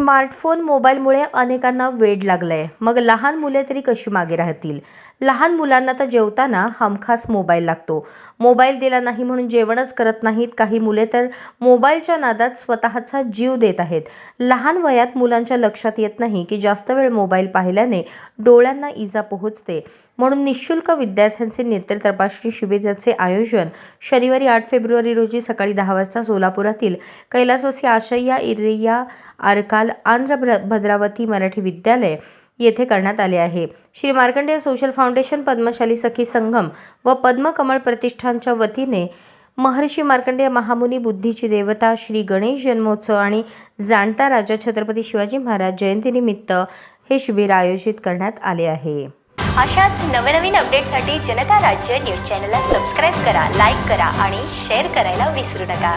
Smartphone मोबाईलमुळे अनेकांना वेड लागलंय. मग लहान मुले तरी कशी मागे राहतील? लहान मुलांना तर जेवताना हमखास मोबाईल लागतो. मोबाईल दिला नाही म्हणून जेवणच करत नाहीत. काही मुले तर मोबाईलच्या नादात स्वतःचा जीव देत आहेत. लहान वयात मुलांच्या लक्षात येत नाही की जास्त वेळ मोबाईल पाहिल्याने डोळ्यांना इजा पोहोचते. म्हणून निःशुल्क विद्यार्थ्यांचे नेत्र तपासणी शिबिराचे आयोजन शनिवारी 8 फेब्रुवारी रोजी सकाळी 10 वाजता सोलापुरातील कैलासवासी आशय्या इरिया आरकाल आंध्र भद्रावती मराठी विद्यालय येथे करण्यात आले आहे. श्री मार्कंडेय सोशल फाउंडेशन, पद्मशाली सखी संगम व पद्मकमळ प्रतिष्ठानच्या वतीने महर्षी मार्कंडेय महामुनी बुद्धीची देवता श्री गणेश जन्मोत्सव आणि जाणता राजा छत्रपती शिवाजी महाराज जयंतीनिमित्त हे शिबिर आयोजित करण्यात आले आहे. अशाच नवनवीन अपडेटसाठी जनता राज्य न्यूज चॅनलला सबस्क्राईब करा, लाईक करा आणि शेअर करायला विसरू नका.